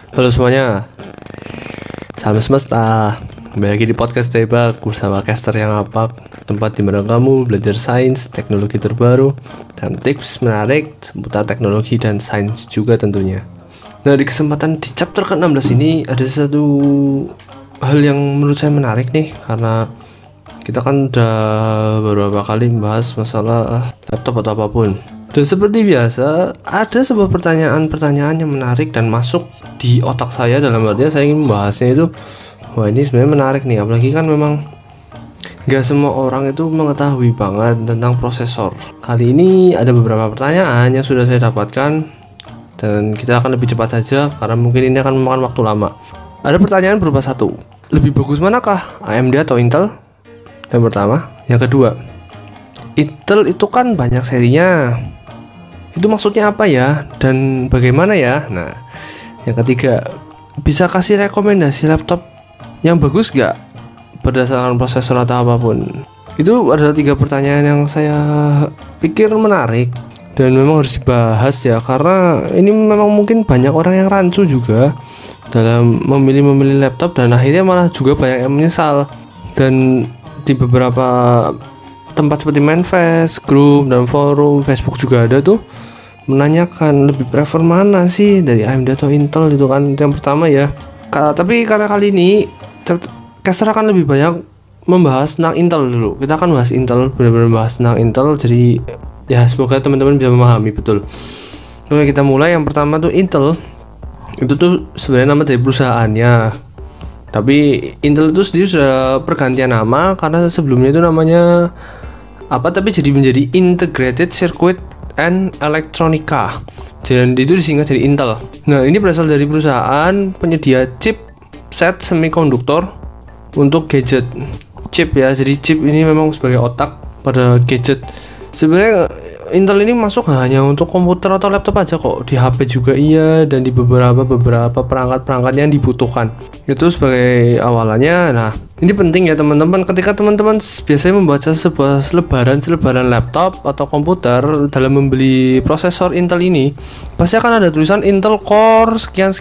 Halo semuanya, salam semesta. Kembali lagi di podcast Tebak bersama caster yang apak, tempat di mana kamu belajar sains, teknologi terbaru, dan tips menarik seputar teknologi dan sains juga tentunya. Nah, di kesempatan di chapter ke-16 ini ada satu hal yang menurut saya menarik nih, karena kita kan udah beberapa kali membahas masalah laptop atau apapun. Dan seperti biasa, ada sebuah pertanyaan yang menarik dan masuk di otak saya, dalam artinya saya ingin membahasnya itu. Wah, ini sebenarnya menarik nih, apalagi kan memang gak semua orang itu mengetahui banget tentang prosesor. Kali ini ada beberapa pertanyaan yang sudah saya dapatkan, dan kita akan lebih cepat saja karena mungkin ini akan memakan waktu lama. Ada pertanyaan berupa satu, lebih bagus manakah, AMD atau Intel? Yang pertama. Yang kedua, Intel itu kan banyak serinya, itu maksudnya apa ya, dan bagaimana ya? Nah, yang ketiga, bisa kasih rekomendasi laptop yang bagus gak berdasarkan prosesor atau apapun? Itu adalah 3 pertanyaan yang saya pikir menarik dan memang harus dibahas ya, karena ini memang mungkin banyak orang yang rancu juga dalam memilih laptop, dan akhirnya malah juga banyak yang menyesal. Dan di beberapa tempat seperti Manifest, grup, dan forum Facebook juga ada tuh menanyakan lebih prefer mana sih dari AMD atau Intel, itu kan yang pertama ya. Tapi karena kali ini caster akan lebih banyak membahas tentang Intel dulu. Kita akan bahas Intel, benar-benar bahas tentang Intel. Jadi ya semoga teman-teman bisa memahami betul. Oke, kita mulai. Yang pertama tuh Intel. Itu tuh sebenarnya nama dari perusahaannya. Tapi Intel itu sendiri sudah pergantian nama, karena sebelumnya itu namanya apa, tapi jadi menjadi Integrated Circuit and Electronica, dan itu disingkat jadi Intel. Nah, ini berasal dari perusahaan penyedia chip set semikonduktor untuk gadget. Chip ya, jadi chip ini memang sebagai otak pada gadget. Sebenarnya Intel ini masuk hanya untuk komputer atau laptop aja kok, di HP juga iya, dan di beberapa perangkat-perangkat yang dibutuhkan. Itu sebagai awalannya. Nah, ini penting ya teman-teman, ketika teman-teman biasanya membaca sebuah selebaran laptop atau komputer dalam membeli prosesor Intel ini, pasti akan ada tulisan Intel Core sekian.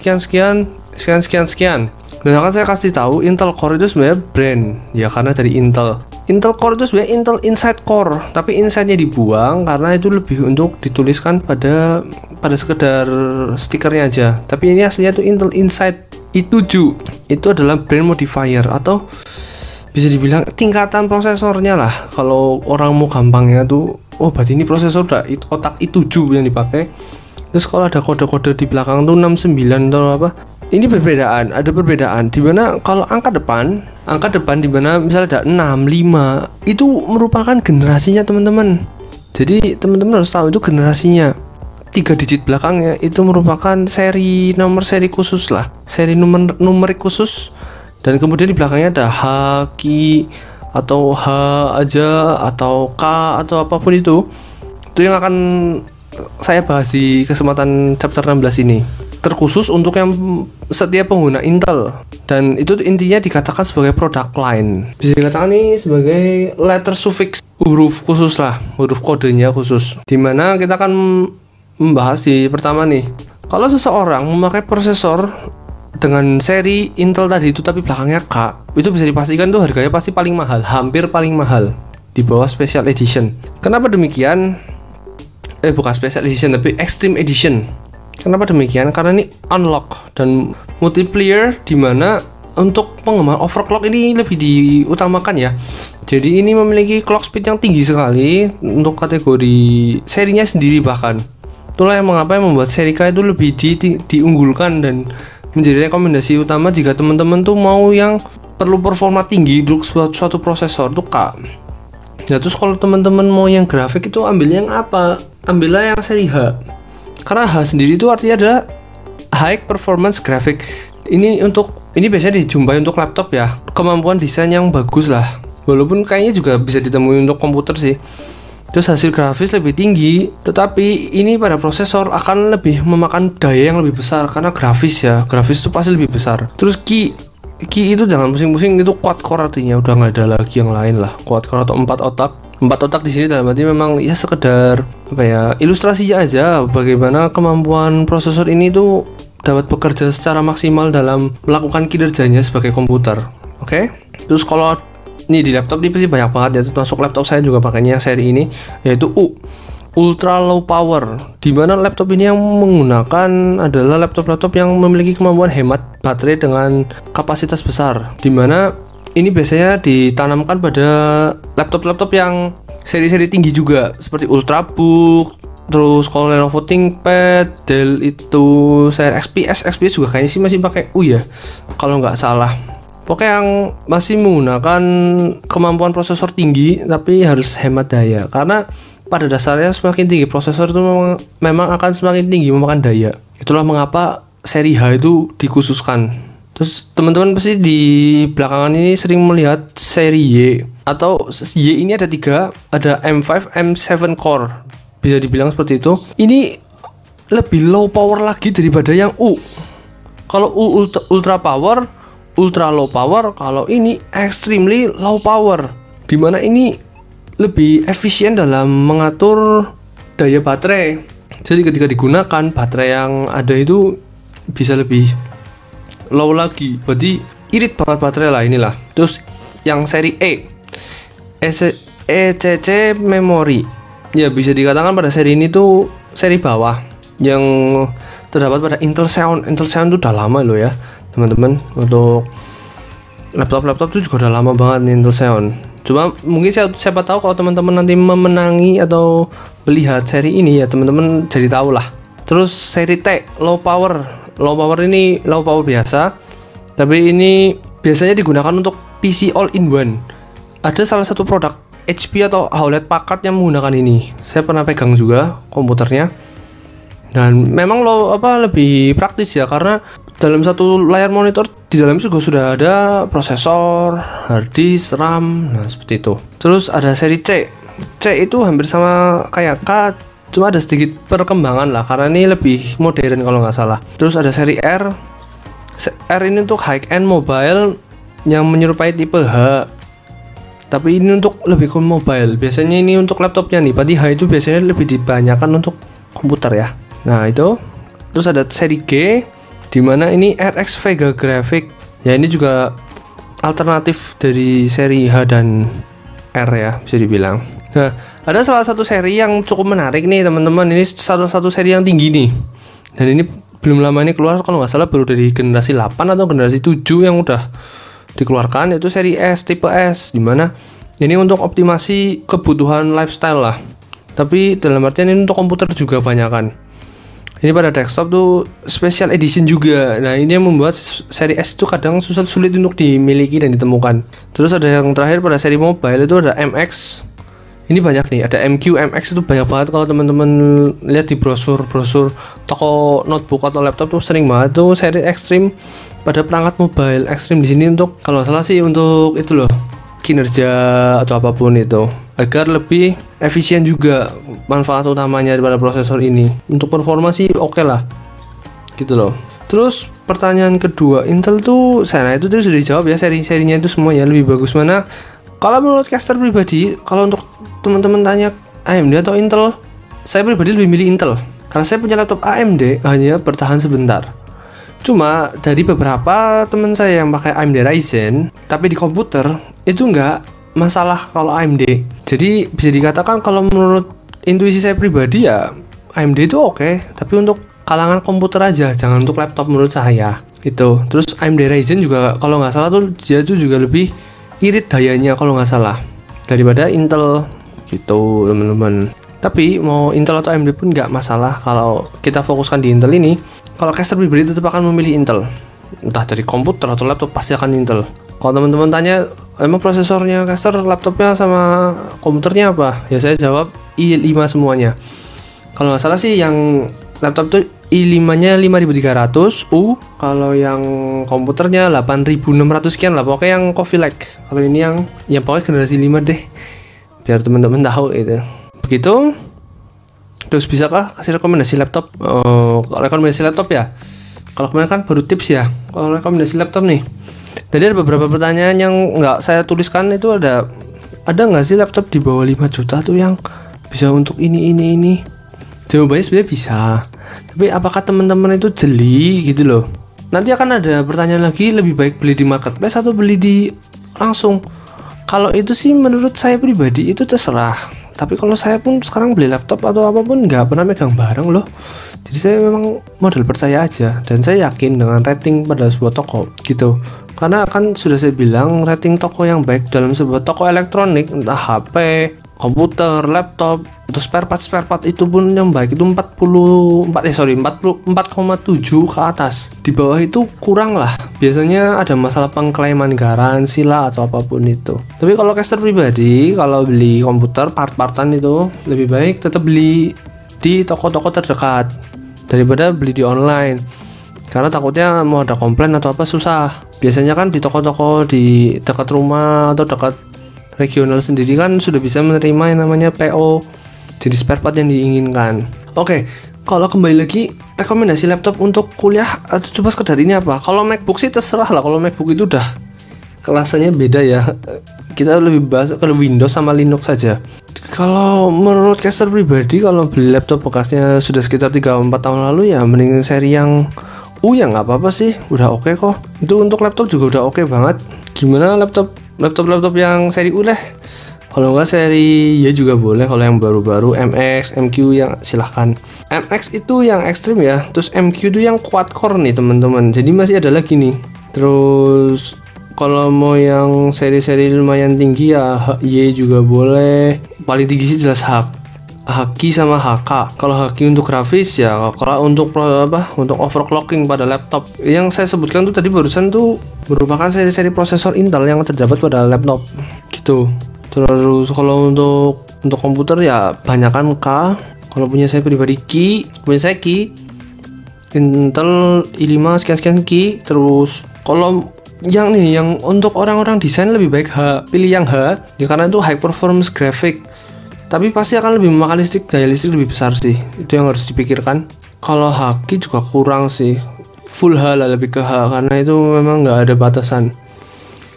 Dan akan saya kasih tahu, Intel Core itu sebenarnya brand ya, karena dari Intel. Intel Core itu sebenarnya Intel Inside Core, tapi inside-nya dibuang karena itu lebih untuk dituliskan pada sekedar stikernya aja. Tapi ini aslinya itu Intel Inside i7. Itu adalah brand modifier, atau bisa dibilang tingkatan prosesornya lah. Kalau orang mau gampangnya tuh, oh berarti ini prosesor udah otak i7 yang dipakai. Terus kalau ada kode-kode di belakang tuh 69 atau apa, ini ada perbedaan di mana kalau angka depan di mana misalnya ada 6, 5, itu merupakan generasinya teman-teman. Jadi teman-teman harus tahu itu generasinya. 3 digit belakangnya itu merupakan nomor seri khusus lah, seri numerik khusus, dan kemudian di belakangnya ada H, Q, atau H aja, atau K, atau apapun itu yang akan saya bahas di kesempatan chapter 16 ini, terkhusus untuk yang setiap pengguna Intel. Dan itu intinya dikatakan sebagai product line, bisa dikatakan ini sebagai letter suffix, huruf khusus lah, huruf kodenya khusus. Dimana kita akan membahas di pertama nih, kalau seseorang memakai prosesor dengan seri Intel tadi itu tapi belakangnya K, itu bisa dipastikan tuh harganya pasti paling mahal, hampir paling mahal, di bawah special edition. Kenapa demikian? Bukan special edition tapi extreme edition. Kenapa demikian? Karena ini unlock dan multiplayer, dimana untuk pengembangan overclock ini lebih diutamakan ya. Jadi ini memiliki clock speed yang tinggi sekali untuk kategori serinya sendiri bahkan. Itulah yang mengapa yang membuat seri K itu lebih diunggulkan dan menjadi rekomendasi utama jika teman-teman tuh mau yang perlu performa tinggi untuk suatu prosesor tuh K. Nah, terus kalau teman-teman mau yang grafik itu ambilnya yang apa? Ambillah yang seri H. Karena H sendiri itu artinya adalah high performance graphic. Ini biasanya dijumpai untuk laptop ya, kemampuan desain yang bagus lah. Walaupun kayaknya juga bisa ditemui untuk komputer sih. Terus hasil grafis lebih tinggi, tetapi ini pada prosesor akan lebih memakan daya yang lebih besar karena grafis itu pasti lebih besar. Terus Ki itu jangan pusing-pusing, itu quad core artinya, udah nggak ada lagi yang lain lah. Quad core atau 4 otak. 4 otak di sini dalam arti memang ya sekedar apa ya, ilustrasinya aja bagaimana kemampuan prosesor ini tuh dapat bekerja secara maksimal dalam melakukan kinerjanya sebagai komputer. Oke? Terus kalau ini di laptop ini pasti banyak banget ya, termasuk laptop saya juga pakainya seri ini, yaitu Ultra Low Power, di mana laptop ini yang menggunakan adalah laptop-laptop yang memiliki kemampuan hemat baterai dengan kapasitas besar, di mana ini biasanya ditanamkan pada laptop-laptop yang seri-seri tinggi juga, seperti Ultrabook, terus kalau Lenovo ThinkPad, Dell itu seri XPS juga kayaknya sih masih pakai ya, kalau nggak salah. Pokoknya yang masih menggunakan kemampuan prosesor tinggi tapi harus hemat daya, karena pada dasarnya semakin tinggi prosesor itu memang akan semakin tinggi memakan daya. Itulah mengapa seri H itu dikhususkan. Terus teman-teman pasti di belakangan ini sering melihat seri Y, atau Y ini ada 3, ada M5, M7 core, bisa dibilang seperti itu. Ini lebih low power lagi daripada yang U. Kalau U ultra power, ultra low power, kalau ini extremely low power, dimana ini lebih efisien dalam mengatur daya baterai. Jadi ketika digunakan, baterai yang ada itu bisa lebih low lagi, berarti irit banget baterai lah inilah. Terus yang seri ECC Memory, ya bisa dikatakan pada seri ini tuh seri bawah yang terdapat pada Intel Xeon. Intel Xeon itu udah lama loh ya teman-teman, untuk laptop itu juga udah lama banget nih Intel Xeon. Cuma mungkin siapa tahu kalau teman-teman nanti memenangi atau melihat seri ini ya teman-teman jadi tahu lah. Terus seri T low power ini low power biasa, tapi ini biasanya digunakan untuk PC all in one. Ada salah satu produk HP atau Hewlett Packard yang menggunakan ini. Saya pernah pegang juga komputernya, dan memang lebih praktis ya, karena dalam satu layar monitor di dalamnya juga sudah ada prosesor, hard disk, RAM, nah seperti itu. Terus ada seri C itu hampir sama kayak K, cuma ada sedikit perkembangan lah, karena ini lebih modern kalau nggak salah. Terus ada seri R ini untuk high end mobile yang menyerupai tipe H, tapi ini untuk lebih ke mobile. Biasanya ini untuk laptopnya nih, berarti H itu biasanya lebih dibanyakan untuk komputer ya. Nah itu. Terus ada seri G, dimana ini RX Vega Graphic, ya ini juga alternatif dari seri H dan R ya, bisa dibilang. Nah, ada salah satu seri yang cukup menarik nih teman-teman, ini satu seri yang tinggi nih, dan ini belum lama ini keluar, kalau nggak salah baru dari generasi 8 atau generasi 7 yang udah dikeluarkan, yaitu seri S, tipe S, dimana ini untuk optimasi kebutuhan lifestyle lah, tapi dalam artian ini untuk komputer juga banyakan. Ini pada desktop tuh special edition juga. Nah ini yang membuat seri S itu kadang sulit untuk dimiliki dan ditemukan. Terus ada yang terakhir pada seri mobile itu ada MX. Ini banyak nih, ada MQ, MX itu banyak banget. Kalau teman-teman lihat di brosur toko notebook atau laptop tuh sering banget tuh seri Extreme pada perangkat mobile. Extreme di sini untuk, kalau salah sih untuk itu loh, kinerja atau apapun itu, agar lebih efisien juga manfaat utamanya daripada prosesor ini. Untuk performa sih oke lah gitu loh. Terus pertanyaan kedua, Intel tuh itu sudah dijawab ya, seri-serinya itu semuanya lebih bagus mana. Kalau menurut caster pribadi, kalau untuk teman-teman tanya AMD atau Intel, saya pribadi lebih milih Intel, karena saya punya laptop AMD hanya bertahan sebentar. Cuma dari beberapa teman saya yang pakai AMD Ryzen, tapi di komputer itu nggak masalah kalau AMD. Jadi bisa dikatakan kalau menurut intuisi saya pribadi ya AMD itu oke, tapi untuk kalangan komputer aja, jangan untuk laptop menurut saya itu. Terus AMD Ryzen juga kalau nggak salah tuh dia tuh juga lebih irit dayanya kalau nggak salah daripada Intel gitu teman-teman. Tapi mau Intel atau AMD pun nggak masalah kalau kita fokuskan di Intel ini. Kalau caster pribadi tetap akan memilih Intel, entah dari komputer atau laptop pasti akan Intel. Kalau teman-teman tanya emang prosesornya caster, laptopnya sama komputernya apa, ya saya jawab i5 semuanya. Kalau nggak salah sih yang laptop tuh i5 nya 5300 U, kalau yang komputernya 8600 sekian lah, pokoknya yang Coffee Lake. Kalau ini yang pokoknya generasi 5 deh, biar teman-teman tahu itu. Begitu. Terus bisakah kasih rekomendasi laptop? Rekomendasi laptop ya, kalau kemarin kan baru tips ya. Kalau rekomendasi laptop nih, jadi ada beberapa pertanyaan yang nggak saya tuliskan. Itu ada nggak sih laptop di bawah 5 juta tuh yang bisa untuk ini? Jawabannya sebenarnya bisa, Tapi apakah teman-teman itu jeli gitu loh? Nanti akan ada pertanyaan lagi, lebih baik beli di marketplace atau beli di langsung. Kalau itu sih menurut saya pribadi itu terserah. Tapi kalau saya pun sekarang beli laptop atau apapun nggak pernah megang barang loh. Jadi saya memang model percaya aja, dan saya yakin dengan rating pada sebuah toko gitu. Karena kan sudah saya bilang, rating toko yang baik dalam sebuah toko elektronik, entah HP, komputer, laptop, atau spare part itu pun yang baik itu 44,7 ke atas. Di bawah itu kurang lah. Biasanya ada masalah pengklaiman garansi lah atau apapun itu. Tapi kalau caster pribadi, kalau beli komputer part-partan itu lebih baik tetap beli di toko-toko terdekat daripada beli di online. Karena takutnya mau ada komplain atau apa susah. Biasanya kan di toko-toko di dekat rumah atau dekat regional sendiri kan sudah bisa menerima yang namanya PO jenis spare part yang diinginkan. Oke, kalau kembali lagi rekomendasi laptop untuk kuliah atau coba sekedar ini apa? Kalau MacBook sih terserah lah. Kalau MacBook itu udah kelasnya beda ya. Kita lebih bahas ke Windows sama Linux saja. Kalau menurut caster pribadi, kalau beli laptop bekasnya sudah sekitar 3-4 tahun lalu ya mending seri yang ya nggak apa-apa sih, udah oke kok. Itu untuk laptop juga udah oke banget. Gimana laptop yang seri U deh? Kalau nggak seri Y juga boleh. Kalau yang baru-baru MX, MQ yang silahkan. MX itu yang ekstrim ya. Terus MQ itu yang quad core nih teman-teman. Jadi masih ada lagi nih. Terus kalau mau yang seri-seri lumayan tinggi ya Y juga boleh. Paling tinggi sih jelas Haki sama HK. Kalau Haki untuk grafis ya, kalau untuk untuk overclocking pada laptop. Yang saya sebutkan tuh tadi barusan tuh merupakan seri-seri prosesor Intel yang terdapat pada laptop gitu. Terus kalau untuk komputer ya banyakan K. Kalau punya saya pribadi punya saya Intel i5 sekian Ki. Terus kalau yang untuk orang-orang desain lebih baik pilih yang H ya, karena itu high performance graphic. Tapi pasti akan lebih memakan daya listrik lebih besar sih. Itu yang harus dipikirkan. Kalau Haki juga kurang sih. Full H lah, lebih ke H, karena itu memang nggak ada batasan.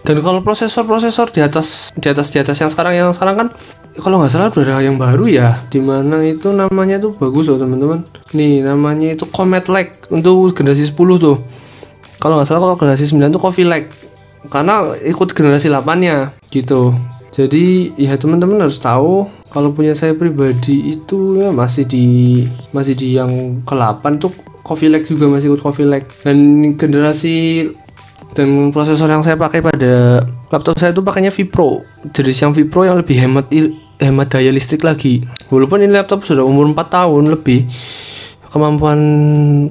Dan kalau prosesor di atas yang sekarang kan kalau nggak salah udah ada yang baru ya, dimana itu namanya tuh bagus loh teman-teman. Nih namanya itu Comet Lake untuk generasi 10 tuh. Kalau nggak salah kalau generasi 9 tuh Coffee Lake, karena ikut generasi 8-nya gitu. Jadi ya teman-teman harus tahu, kalau punya saya pribadi itu ya masih di yang ke-8 tuh Coffee Lake juga, masih ikut Coffee Lake. Dan prosesor yang saya pakai pada laptop saya itu pakainya Vipro, jenis yang Vipro yang lebih hemat daya listrik lagi. Walaupun ini laptop sudah umur 4 tahun lebih, kemampuan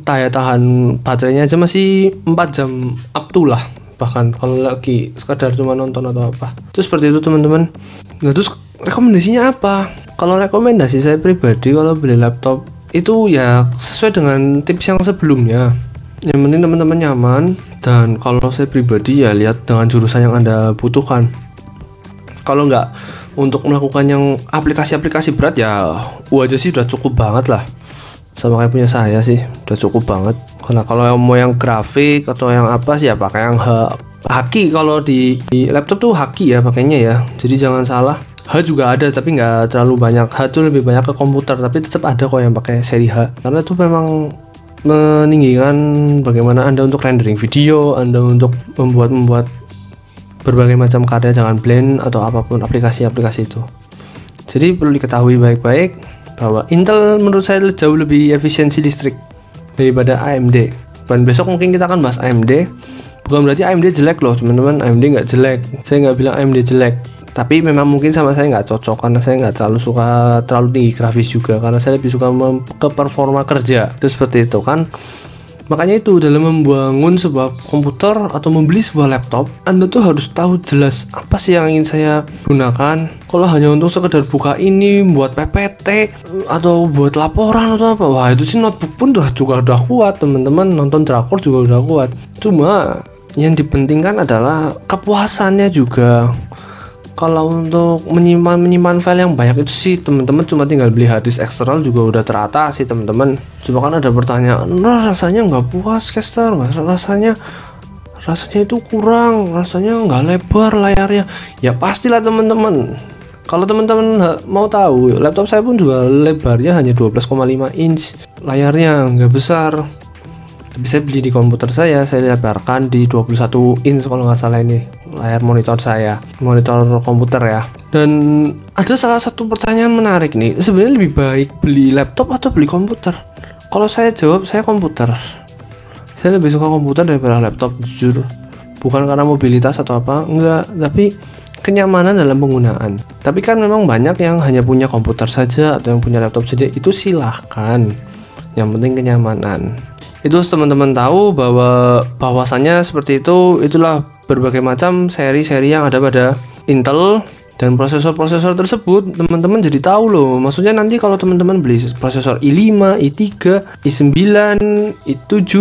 daya tahan baterainya aja masih 4 jam up to lah, bahkan kalau lagi sekadar cuma nonton atau apa. Terus seperti itu teman-teman. Nah terus rekomendasinya apa? Kalau rekomendasi saya pribadi kalau beli laptop itu ya sesuai dengan tips yang sebelumnya. Yang penting teman-teman nyaman, dan kalau saya pribadi ya lihat dengan jurusan yang Anda butuhkan. Kalau nggak untuk melakukan yang aplikasi-aplikasi berat ya U aja sih udah cukup banget lah. Sama kayak punya saya sih udah cukup banget. Karena kalau mau yang grafik atau yang apa sih ya pakai yang Haki. Kalau di laptop tuh Haki ya pakainya ya. Jadi jangan salah. H juga ada tapi nggak terlalu banyak. H tuh lebih banyak ke komputer, tapi tetap ada kok yang pakai seri H. Karena itu memang meninggikan bagaimana Anda untuk rendering video, Anda untuk membuat berbagai macam karya dengan Blend atau apapun aplikasi-aplikasi itu. Jadi perlu diketahui baik-baik bahwa Intel menurut saya jauh lebih efisiensi listrik daripada AMD. Dan besok mungkin kita akan bahas AMD. Bukan berarti AMD jelek loh teman-teman, AMD nggak jelek. Saya nggak bilang AMD jelek. Tapi memang mungkin sama saya nggak cocok, karena saya nggak terlalu suka terlalu tinggi grafis juga, karena saya lebih suka ke performa kerja. Itu seperti itu kan. Makanya itu dalam membangun sebuah komputer atau membeli sebuah laptop, Anda tuh harus tahu jelas apa sih yang ingin saya gunakan. Kalau hanya untuk sekedar buka ini, buat PPT atau buat laporan atau apa, wah itu sih notebook pun juga udah kuat teman-teman. Nonton drakor juga udah kuat. Cuma yang dipentingkan adalah kepuasannya juga. Kalau untuk menyimpan file yang banyak itu sih teman-teman cuma tinggal beli hard disk eksternal juga udah teratasi teman-teman. Cuma kan ada pertanyaan, rasanya nggak puas caster, rasanya itu kurang, rasanya nggak lebar layarnya. Ya pastilah teman-teman, Kalau teman-teman mau tahu, laptop saya pun juga lebarnya hanya 12,5 inch, layarnya nggak besar. Tapi saya beli di komputer saya lebarkan di 21 inch kalau nggak salah ini layar monitor saya, monitor komputer ya. Dan ada salah satu pertanyaan menarik nih, sebenarnya lebih baik beli laptop atau beli komputer? Kalau saya jawab, saya komputer. Saya lebih suka komputer daripada laptop, jujur. Bukan karena mobilitas atau apa, enggak, tapi kenyamanan dalam penggunaan. Tapi kan memang banyak yang hanya punya komputer saja atau yang punya laptop saja, itu silahkan. Yang penting kenyamanan. Itu teman-teman tahu bahwasannya seperti itu. Itulah berbagai macam seri-seri yang ada pada Intel dan prosesor-prosesor tersebut. Teman-teman jadi tahu loh. Maksudnya nanti kalau teman-teman beli prosesor i5, i3, i9, i7,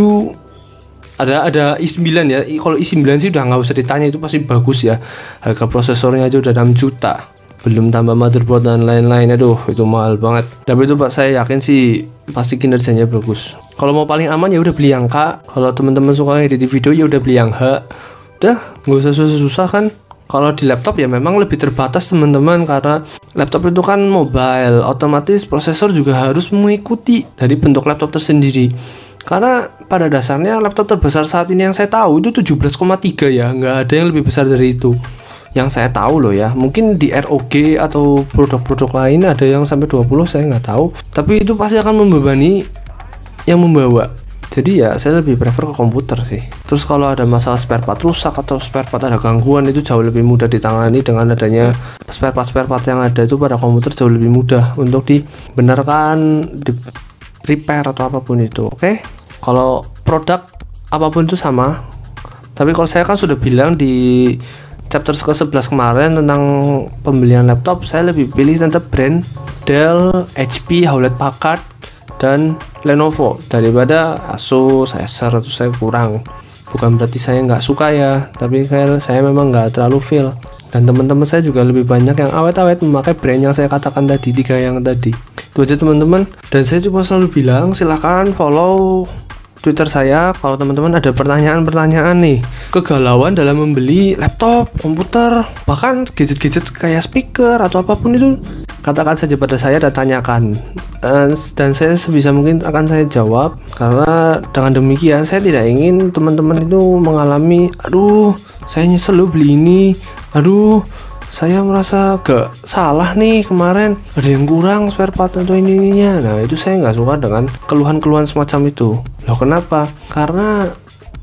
ada i9 ya. Kalau i9 sih udah nggak usah ditanya, itu pasti bagus ya. Harga prosesornya aja udah 6 juta. Belum tambah motherboard dan lain-lain. Aduh, itu mahal banget. Tapi itu Pak, saya yakin sih pasti kinerjanya bagus. Kalau mau paling aman ya udah beli yang K. Kalau teman-teman suka edit video ya udah beli yang H. Udah, nggak usah susah-susah kan. Kalau di laptop ya memang lebih terbatas teman-teman, karena laptop itu kan mobile, otomatis prosesor juga harus mengikuti dari bentuk laptop tersendiri. Karena pada dasarnya laptop terbesar saat ini yang saya tahu itu 17,3 ya, nggak ada yang lebih besar dari itu. Yang saya tahu loh ya, mungkin di ROG atau produk-produk lain ada yang sampai 20, saya nggak tahu. Tapi itu pasti akan membebani yang membawa. Jadi ya saya lebih prefer ke komputer sih. Terus kalau ada masalah spare part rusak atau spare part ada gangguan, itu jauh lebih mudah ditangani dengan adanya spare part yang ada itu pada komputer, jauh lebih mudah untuk dibenarkan, di repair atau apapun itu. Oke? Kalau produk apapun itu sama. Tapi kalau saya kan sudah bilang di chapter ke-11 kemarin tentang pembelian laptop, saya lebih pilih tetap brand Dell, HP, Hewlett Packard, dan Lenovo daripada Asus, Acer. Itu saya kurang. Bukan berarti saya nggak suka ya, tapi saya memang nggak terlalu feel. Dan teman-teman saya juga lebih banyak yang awet-awet memakai brand yang saya katakan tadi, 3 yang tadi. Itu aja teman-teman. Dan saya cuma selalu bilang silahkan follow Twitter saya kalau teman-teman ada pertanyaan-pertanyaan nih, kegalauan dalam membeli laptop, komputer, bahkan gadget-gadget kayak speaker atau apapun itu, katakan saja pada saya dan tanyakan, dan saya sebisa mungkin akan saya jawab. Karena dengan demikian saya tidak ingin teman-teman itu mengalami, aduh saya nyesel loh beli ini, aduh saya merasa gak salah nih kemarin, ada yang kurang spare part atau ininya. Nah itu saya nggak suka dengan keluhan-keluhan semacam itu. Loh kenapa? Karena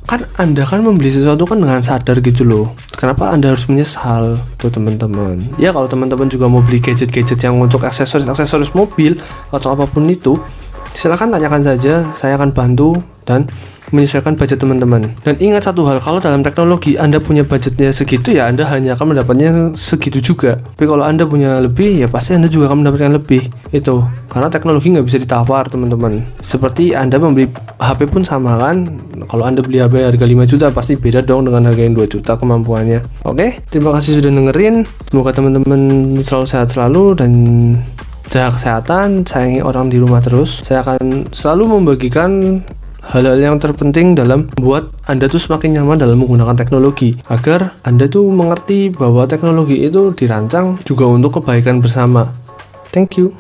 kan Anda kan membeli sesuatu kan dengan sadar gitu loh. Kenapa Anda harus menyesal tuh teman-teman? Ya kalau teman-teman juga mau beli gadget-gadget yang untuk aksesoris mobil atau apapun itu, silakan tanyakan saja, saya akan bantu dan menyesuaikan budget teman-teman. Dan ingat satu hal, kalau dalam teknologi Anda punya budgetnya segitu ya Anda hanya akan mendapatnya segitu juga. Tapi kalau Anda punya lebih ya pasti Anda juga akan mendapatkan lebih. Itu karena teknologi nggak bisa ditawar teman-teman. Seperti Anda membeli HP pun sama kan. Kalau Anda beli HP harga 5 juta pasti beda dong dengan harga yang 2 juta kemampuannya. Oke, terima kasih sudah dengerin. Semoga teman-teman selalu sehat selalu dan jaga kesehatan, sayangi orang di rumah terus. Saya akan selalu membagikan hal-hal yang terpenting dalam membuat Anda tuh semakin nyaman dalam menggunakan teknologi, agar Anda tuh mengerti bahwa teknologi itu dirancang juga untuk kebaikan bersama. Thank you.